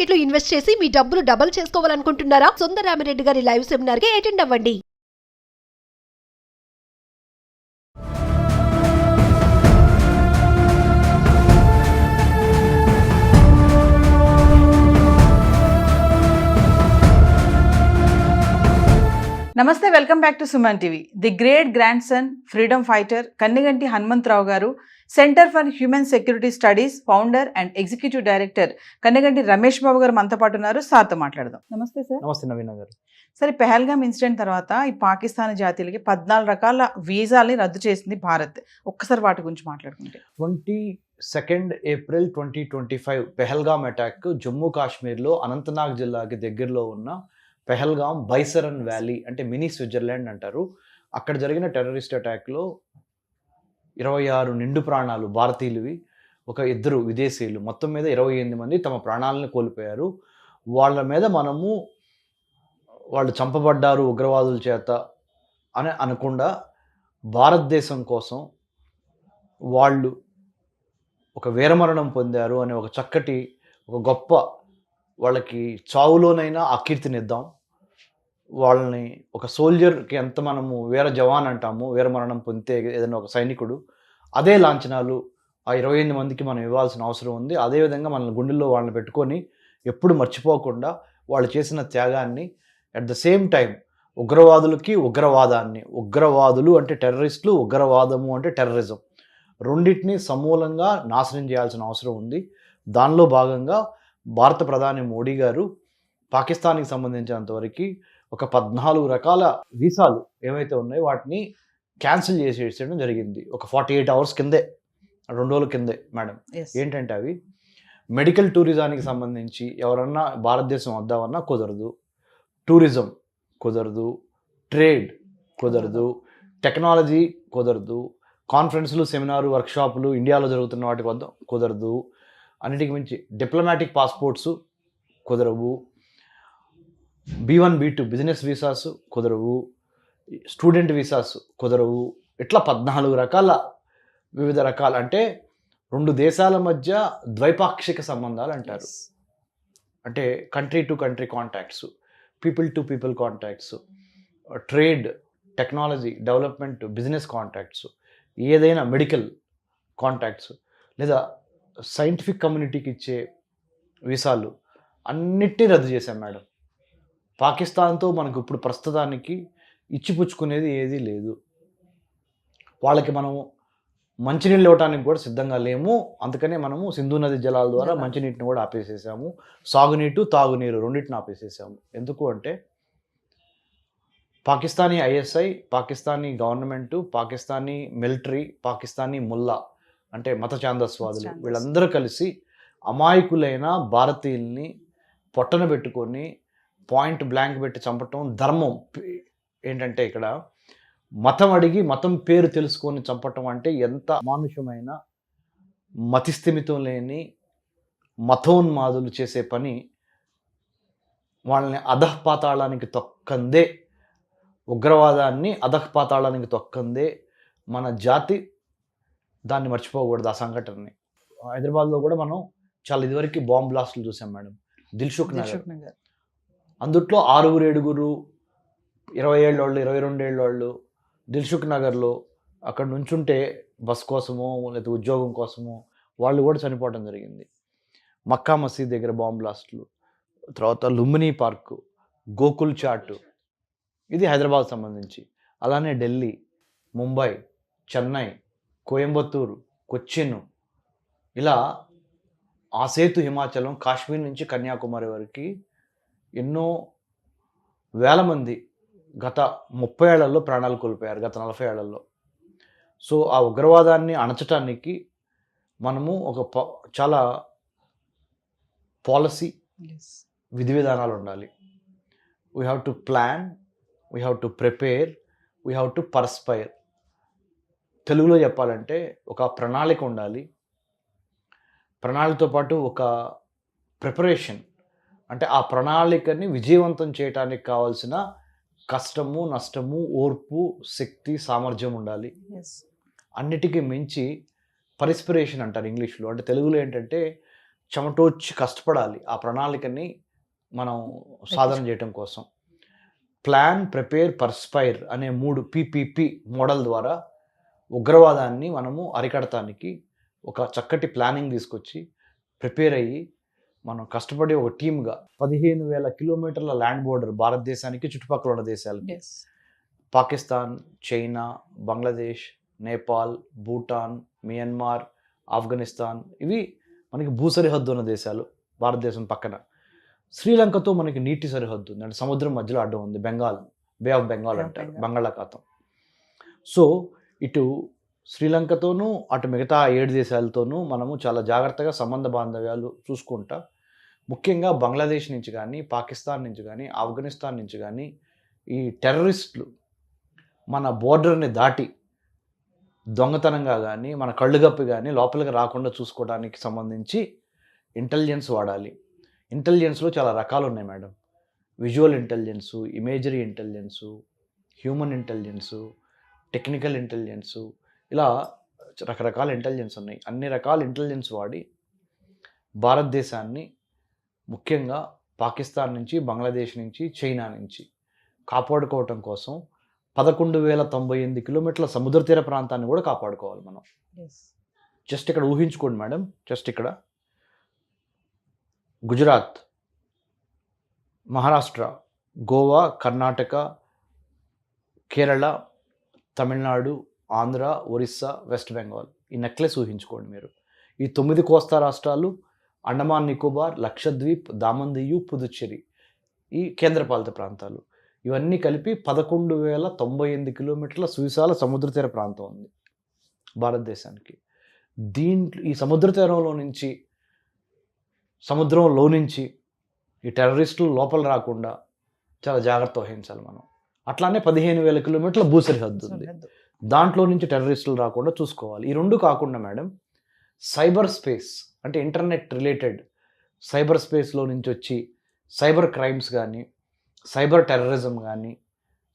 Market లో invest చేసి మీ డబ్బులు డబుల్ చేసుకోవాలనుకుంటున్నారా? సుందరరామిరెడ్డి గారి లైవ్ సెమినార్ కి అటెండ్ అవ్వండి. నమస్తే, welcome back to Suman TV. The great grandson, freedom fighter Kanniganti Hanumantharao garu, centre for human security studies founder and executive director Kanniganti Ramesh Babu garu మనతో పాటు ఉన్నారు. సార్తో మాట్లాడదాం. నమస్తే సార్. నమస్తే నవీన గారు. సరే, పెహల్గామ్ ఇన్సిడెంట్ తర్వాత ఈ పాకిస్తాన్ జాతీయులకి 14 రకాల వీసాలని రద్దు చేసింది భారత్. ఒక్కసారి వాటి గురించి మాట్లాడుకుంటే, 22 ఏప్రిల్ 2025 పెహల్గామ్ అటాక్ జమ్మూ కాశ్మీర్లో అనంతనాగ్ జిల్లాకి దగ్గరలో ఉన్న పెహల్గామ్ బైసరన్ వ్యాలీ, అంటే మినీ స్విట్జర్లాండ్ అంటారు. అక్కడ జరిగిన టెర్రరిస్ట్ అటాక్లో 26 నిండు ప్రాణాలు భారతీయులవి, ఒక 2 విదేశీయులు, మొత్తం మీద 28 మంది తమ ప్రాణాలను కోల్పోయారు. వాళ్ళ మీద వాళ్ళు చంపబడ్డారు ఉగ్రవాదుల చేత అని అనకుండా, భారతదేశం కోసం వాళ్ళు ఒక వీరమరణం పొందారు అనే ఒక చక్కటి, ఒక గొప్ప, వాళ్ళకి చావులోనైనా అకీర్తినిద్దాం. వాళ్ళని ఒక సోల్జర్కి ఎంత మనము వీర జవాన్ అంటాము, వీరమరణం పొందితే ఏదైనా ఒక సైనికుడు, అదే లాంఛనాలు ఆ 28 మందికి మనం ఇవ్వాల్సిన అవసరం ఉంది. అదేవిధంగా మన గుండెల్లో వాళ్ళని పెట్టుకొని ఎప్పుడు మర్చిపోకుండా వాళ్ళు చేసిన త్యాగాన్ని, అట్ ద సేమ్ టైం ఉగ్రవాదులకి ఉగ్రవాదాన్ని, ఉగ్రవాదులు అంటే టెర్రరిస్టులు, ఉగ్రవాదము అంటే టెర్రరిజం, రెండింటినీ సమూలంగా నాశనం చేయాల్సిన అవసరం ఉంది. దానిలో భాగంగా భారత ప్రధాని మోడీ గారు పాకిస్తాన్కి సంబంధించినంతవరకు ఒక 14 రకాల వీసాలు ఏవైతే ఉన్నాయో వాటిని క్యాన్సిల్ చేసేయడం జరిగింది. ఒక 48 అవర్స్ కిందే, 2 రోజుల కిందే మేడం. ఏంటంటే అవి మెడికల్ టూరిజానికి సంబంధించి ఎవరన్నా భారతదేశం వద్దామన్నా కుదరదు, టూరిజం కుదరదు, ట్రేడ్ కుదరదు, టెక్నాలజీ కుదరదు, కాన్ఫరెన్స్లు, సెమినారు, వర్క్షాపులు ఇండియాలో జరుగుతున్న వాటి వద్ద కుదరదు, అన్నిటికి మించి డిప్లొమాటిక్ పాస్పోర్ట్స్ కుదరవు, B1 B2 బిజినెస్ వీసాస్ కుదరవు, స్టూడెంట్ వీసాస్ కుదరవు. ఇట్లా 14 రకాల, వివిధ రకాల, అంటే 2 దేశాల మధ్య ద్వైపాక్షిక సంబంధాలు అంటారు. అంటే country to country contacts, people to people contacts, trade, technology, development, business contacts, ఏదైనా మెడికల్ కాంటాక్ట్స్, లేదా సైంటిఫిక్ కమ్యూనిటీకి ఇచ్చే వీసాలు అన్నిటినీ రద్దు చేశాం మేడం. పాకిస్తాన్తో మనకు ఇప్పుడు ప్రస్తుతానికి ఇచ్చిపుచ్చుకునేది ఏదీ లేదు. వాళ్ళకి మనము మంచినీళ్ళు ఇవ్వటానికి కూడా సిద్ధంగా లేము. అందుకనే మనము సింధు నది జలాల ద్వారా మంచినీటిని కూడా ఆపేసేసాము. సాగునీటు, తాగునీరు రెండింటిని ఆపేసేసాము. ఎందుకు అంటే Pakistani ISI, Pakistani government, Pakistani military, Pakistani ముల్లా అంటే మత ఛాందస్వాదులు, వీళ్ళందరూ కలిసి అమాయకులైన భారతీయుల్ని పొట్టన పెట్టుకొని పాయింట్ బ్లాంక్ పెట్టి చంపటం ధర్మం. ఏంటంటే ఇక్కడ మతం అడిగి మతం పేరు తెలుసుకొని చంపటం అంటే ఎంత అమానుషమైన, మతిస్థిమితం లేని మతోన్మాదులు చేసే పని. వాళ్ళని అధఃపాతాళానికి తొక్కందే, ఉగ్రవాదాన్ని అధఃపాతాళానికి తొక్కందే మన జాతి. దాన్ని మర్చిపోకూడదు ఆ సంఘటనని. హైదరాబాద్లో కూడా మనం చాలా ఇదివరకు బాంబ్ బ్లాస్టులు చూసాం మేడం. దిల్సుఖ్ నగర్, అందుట్లో 6-7 20 ఏళ్ళ వాళ్ళు, 22 ఏళ్ళ వాళ్ళు దిల్సుఖ్ నగర్లో అక్కడ నుంచుంటే బస్ కోసమో లేదా ఉద్యోగం కోసమో వాళ్ళు కూడా చనిపోవడం జరిగింది. మక్కా మసీద్ దగ్గర బాంబ్ బ్లాస్టులు, తర్వాత లుంబినీ పార్కు, గోకుల్ చాట్, ఇది హైదరాబాద్ సంబంధించి. అలానే ఢిల్లీ, ముంబై, చెన్నై, కోయంబత్తూరు, కొచ్చిన్, ఇలా ఆసేతు హిమాచలం, కాశ్మీర్ నుంచి కన్యాకుమారి వరకు ఎన్నో వేల మంది గత 30 ఏళ్లలో ప్రాణాలు కోల్పోయారు, గత 40 ఏళ్లలో. సో ఆ ఉగ్రవాదాన్ని అణచటానికి మనము ఒక చాలా పాలసీ, విధి విధానాలు ఉండాలి. We have to plan, we have to prepare, we have to perspire. తెలుగులో చెప్పాలంటే ఒక ప్రణాళిక ఉండాలి. ప్రణాళికతో పాటు ఒక ప్రిపరేషన్, అంటే ఆ ప్రణాళికని విజయవంతం చేయడానికి కావాల్సిన కష్టము, నష్టము, ఓర్పు, శక్తి, సామర్థ్యం ఉండాలి. అన్నిటికీ మించి పర్స్పిరేషన్ అంటారు ఇంగ్లీష్లో. అంటే తెలుగులో ఏంటంటే చెమటోడ్చి కష్టపడాలి ఆ ప్రణాళికని మనం సాధన చేయటం కోసం. ప్లాన్, ప్రిపేర్, పర్స్పైర్ అనే 3 PPP మోడల్ ద్వారా ఉగ్రవాదాన్ని మనము అరికడటానికి ఒక చక్కటి ప్లానింగ్ తీసుకొచ్చి ప్రిపేర్ అయ్యి మనం కష్టపడి ఒక టీమ్గా 15,000 కిలోమీటర్ల ల్యాండ్ బోర్డర్ భారతదేశానికి చుట్టుపక్కల ఉన్న దేశాలకి, పాకిస్తాన్, చైనా, బంగ్లాదేశ్, నేపాల్, భూటాన్, మియన్మార్, ఆఫ్ఘనిస్తాన్, ఇవి మనకి భూ సరిహద్దు ఉన్న దేశాలు. భారతదేశం పక్కన శ్రీలంకతో మనకి నీటి సరిహద్దు ఉంది, అంటే సముద్రం మధ్యలో అడ్డం ఉంది, బే ఆఫ్ బెంగాల్ అంటారు, బంగాళాఖాతం. సో ఇటు శ్రీలంకతోనూ అటు మిగతా 7 దేశాలతోనూ మనము చాలా జాగ్రత్తగా సంబంధ బాంధవ్యాలు చూసుకుంటా, ముఖ్యంగా బంగ్లాదేశ్ నుంచి కానీ, పాకిస్తాన్ నుంచి కానీ, ఆఫ్ఘనిస్తాన్ నుంచి కానీ ఈ టెర్రరిస్టులు మన బోర్డర్ని దాటి దొంగతనంగా కానీ, మన కళ్ళుగప్పి కానీ లోపలికి రాకుండా చూసుకోవడానికి సంబంధించి ఇంటెలిజెన్స్ వాడాలి. ఇంటెలిజెన్స్లో చాలా రకాలు ఉన్నాయి madam. Visual intelligence, imagery intelligence, human intelligence, technical intelligence, ఇలా రకరకాల ఇంటెలిజెన్స్ ఉన్నాయి. అన్ని రకాల ఇంటెలిజెన్స్ వాడి భారతదేశాన్ని ముఖ్యంగా పాకిస్తాన్ నుంచి, బంగ్లాదేశ్ నుంచి, చైనా నుంచి కాపాడుకోవటం కోసం 11,098 కిలోమీటర్ల సముద్ర తీర ప్రాంతాన్ని కూడా కాపాడుకోవాలి మనం. జస్ట్ ఇక్కడ ఊహించుకోండి మేడం, జస్ట్ ఇక్కడ గుజరాత్, మహారాష్ట్ర, గోవా, కర్ణాటక, కేరళ, తమిళనాడు, ఆంధ్ర, ఒరిస్సా, వెస్ట్ బెంగాల్, ఈ నెక్లెస్ ఊహించుకోండి మీరు. ఈ 9 కోస్తా రాష్ట్రాలు, అండమాన్ నికోబార్, లక్షద్వీప్, దామందియు, పుదుచ్చేరి, ఈ కేంద్రపాలిత ప్రాంతాలు, ఇవన్నీ కలిపి 11,098 కిలోమీటర్ల సువిశాల సముద్ర తీర ప్రాంతం ఉంది భారతదేశానికి. ఈ సముద్ర తీరంలో నుంచి, సముద్రంలో నుంచి ఈ టెర్రరిస్టులు లోపల రాకుండా చాలా జాగ్రత్త వహించాలి మనం. అట్లానే 15,000 కిలోమీటర్ల భూ సరిహద్దు ఉంది, దాంట్లో నుంచి టెర్రరిస్టులు రాకుండా చూసుకోవాలి. ఈ 2 కాకుండా మేడం, సైబర్ స్పేస్ అంటే ఇంటర్నెట్ రిలేటెడ్ సైబర్ స్పేస్లో నుంచి వచ్చి సైబర్ క్రైమ్స్ కానీ, సైబర్ టెర్రరిజం కానీ,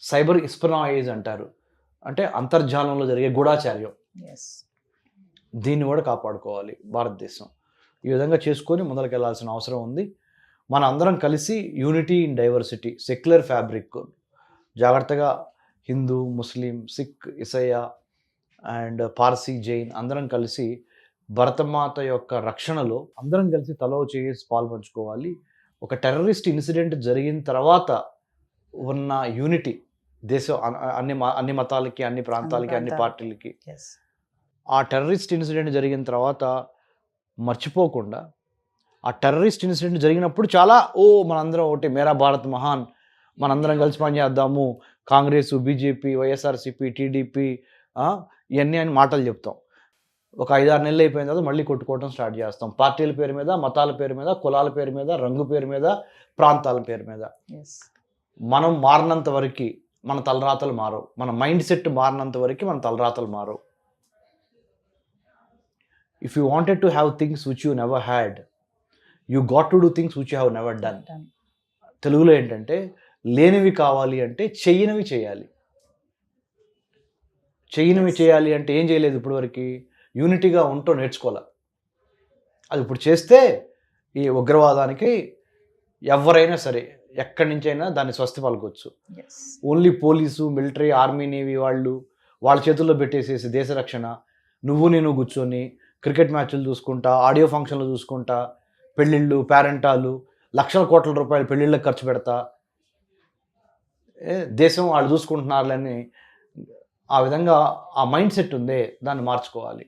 సైబర్ ఇస్పనాయిజ్ అంటారు, అంటే అంతర్జాలంలో జరిగే గూఢాచార్యం, దీన్ని కూడా కాపాడుకోవాలి భారతదేశం. ఈ విధంగా చేసుకొని ముందరికి అవసరం ఉంది. మన అందరం కలిసి unity in diversity, secular fabric, జాగ్రత్తగా హిందూ, ముస్లిం, సిక్, ఇసయ్య అండ్ పార్సీ, జైన్ అందరం కలిసి భరతమాత యొక్క రక్షణలో అందరం కలిసి తలో చేసి పాల్పంచుకోవాలి. ఒక టెర్రరిస్ట్ ఇన్సిడెంట్ జరిగిన తర్వాత ఉన్న యూనిటీ దేశం అన్ని మతాలకి, అన్ని ప్రాంతాలకి, అన్ని పార్టీలకి, ఆ టెర్రరిస్ట్ ఇన్సిడెంట్ జరిగిన తర్వాత మర్చిపోకుండా, ఆ టెర్రరిస్ట్ ఇన్సిడెంట్ జరిగినప్పుడు చాలా మనందరం ఒకటి, మేరా భారత్ మహాన్, మనందరం కలిసి పనిచేద్దాము, కాంగ్రెస్, బీజేపీ, వైఎస్ఆర్సీపీ, టీడీపీ, ఇవన్నీ అని మాటలు చెప్తాం. ఒక 5-6 నెలలు అయిపోయిన తర్వాత మళ్ళీ కొట్టుకోవడం స్టార్ట్ చేస్తాం, పార్టీల పేరు మీద, మతాల పేరు మీద, కులాల పేరు మీద, రంగు పేరు మీద, ప్రాంతాల పేరు మీద. మనం మారినంత వరకు మన తలరాతలు మారవు, మన మైండ్ సెట్ మారినంత వరకు మన తలరాతలు మారవు. If you wanted to have things which you never had, you got to do things which you have never done. తెలుగులో ఏంటంటే, లేనివి కావాలి అంటే చెయ్యనివి చేయాలి. చెయ్యనివి చేయాలి అంటే ఏం చేయలేదు ఇప్పటివరకు, యూనిటీగా ఉంటూ నేర్చుకోవాలి. అది ఇప్పుడు చేస్తే ఈ ఉగ్రవాదానికి ఎవరైనా సరే ఎక్కడి నుంచైనా దాన్ని స్వస్తి పలకొచ్చు. Only police, military, army, navy వాళ్ళ చేతుల్లో పెట్టేసేసి దేశ రక్షణ, నువ్వు నేను కూర్చొని క్రికెట్ మ్యాచ్లు చూసుకుంటా, ఆడియో ఫంక్షన్లు చూసుకుంటా, పెళ్ళిళ్ళు, పేరెంటాలు, లక్షల కోట్ల రూపాయలు పెళ్ళిళ్ళకి ఖర్చు పెడతా, దేశం వాళ్ళు చూసుకుంటున్నారులని ఆ విధంగా ఆ మైండ్ సెట్ ఉందే, దాన్ని మార్చుకోవాలి.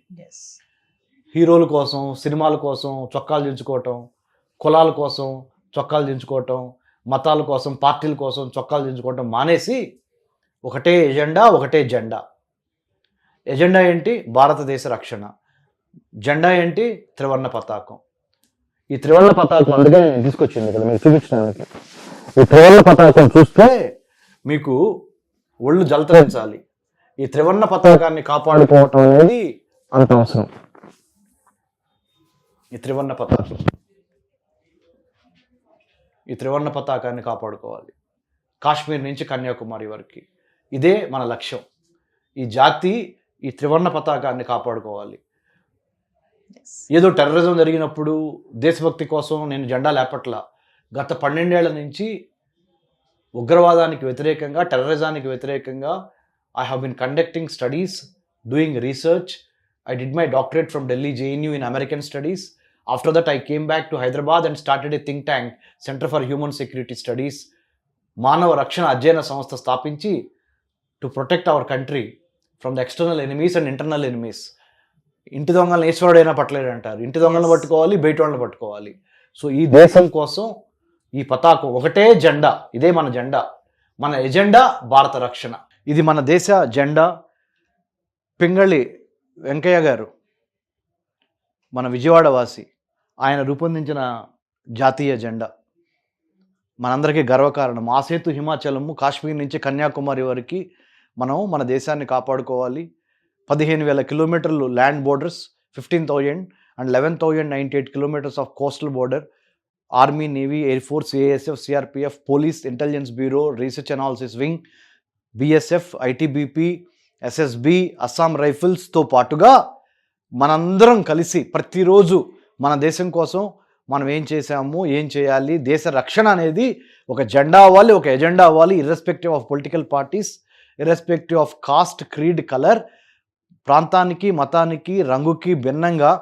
హీరోల కోసం, సినిమాల కోసం చొక్కాలు దించుకోవటం, కులాల కోసం చొక్కాలు దించుకోవటం, మతాల కోసం, పార్టీల కోసం చొక్కాలు దించుకోవటం మానేసి ఒకటే ఎజెండా, ఒకటే జెండా. ఎజెండా ఏంటి? భారతదేశ రక్షణ. జెండా ఏంటి? త్రివర్ణ పతాకం. ఈ త్రివర్ణ పతాకం అందుకే నేను తీసుకొచ్చింది కదా మీకు చూపించడానికి. ఈ త్రివర్ణ పతాకం చూస్తే మీకు ఒళ్ళు జలతరించాలి. ఈ త్రివర్ణ పతాకాన్ని కాపాడుకోవటం అనేది అంత అవసరం. ఈ త్రివర్ణ పతాకాన్ని కాపాడుకోవాలి, కాశ్మీర్ నుంచి కన్యాకుమారి వరకు. ఇదే మన లక్ష్యం. ఈ జాతి ఈ త్రివర్ణ పతాకాన్ని కాపాడుకోవాలి. ఏదో టెర్రరిజం జరిగినప్పుడు దేశభక్తి కోసం నేను జెండా లేపట్లా. గత 12 ఏళ్ల నుంచి ఉగ్రవాదానికి వ్యతిరేకంగా, టెర్రరిజానికి వ్యతిరేకంగా I have been conducting studies, doing research. I did my doctorate from Delhi JNU in American Studies. After that, I came back to Hyderabad and started a think tank, Center for Human Security Studies. మానవ రక్షణ అధ్యయన సంస్థ స్థాపించి to protect our country from the external enemies and internal enemies. ఇంటి దొంగలను ఈశ్వరుడైనా పట్టలేడు అంటారు. ఇంటి దొంగలను పట్టుకోవాలి, బయట వాళ్ళని పట్టుకోవాలి. సో ఈ దేశం కోసం ఈ పతాకం ఒకటే జెండా, ఇదే మన జెండా, మన ఎజెండా భారత రక్షణ. ఇది మన దేశ జెండా. పింగళి వెంకయ్య గారు మన విజయవాడ వాసి, ఆయన రూపొందించిన జాతీయ జెండా మనందరికీ గర్వకారణం. ఆ సేతు హిమాచలము, కాశ్మీర్ నుంచి కన్యాకుమారి వరకు మనం మన దేశాన్ని కాపాడుకోవాలి. 15,000 కిలోమీటర్లు land borders, 15,000 and 11,098 kilometres of coastal border. Army, navy, air force, ASF, CRPF, police, intelligence bureau, research analysis wing, BSF, ITBP, SSB, Assam రైఫిల్స్తో పాటుగా మనందరం కలిసి ప్రతిరోజు మన దేశం కోసం మనం ఏం చేసాము, ఏం చేయాలి, దేశ రక్షణ అనేది ఒక జెండా అవ్వాలి, ఒక ఎజెండా అవ్వాలి. Irrespective of political parties, irrespective of cost, creed, colour, ప్రాంతానికి, మతానికి, రంగుకి భిన్నంగా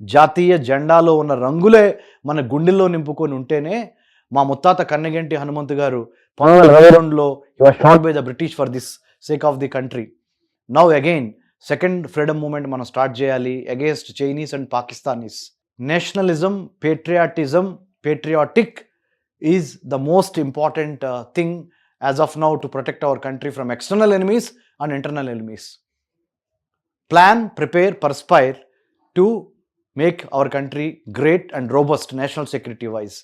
జాతీయ జెండాలో ఉన్న రంగులే మన గుండెల్లో నింపుకొని ఉంటేనే. మా ముత్తాత కన్నెగంటి హనుమంతు గారు 1922లో he was shot by the British for this sake of the country. Now again second freedom movement మనం స్టార్ట్ చేయాలి against Chinese and Pakistanis. Nationalism, patriotic is the most important thing as of now to protect our country from external enemies and internal enemies. Plan, prepare, perspire to make our country great and robust national security wise.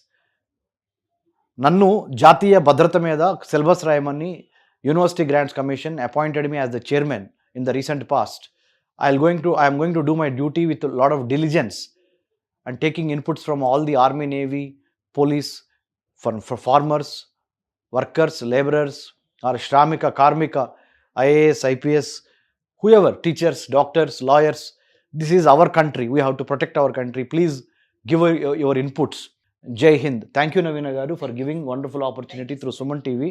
నన్ను జాతీయ భద్రత మీద syllabus రాయమని university grants commission appointed me as the chairman in the recent past. I am going to do my duty with a lot of diligence and taking inputs from all the army, navy, police, for farmers, workers, laborers, or shramika, karmika, IAS, IPS, whoever, teachers, doctors, lawyers. This is our country. We have to protect our country. Please give your inputs. Jai Hind. Thank you, Navina Garu, for giving wonderful opportunity through Suman TV.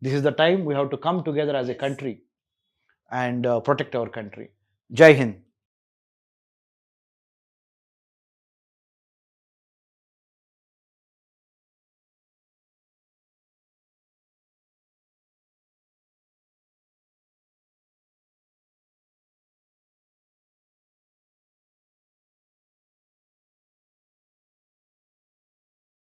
This is the time we have to come together as a country and protect our country. Jai Hind.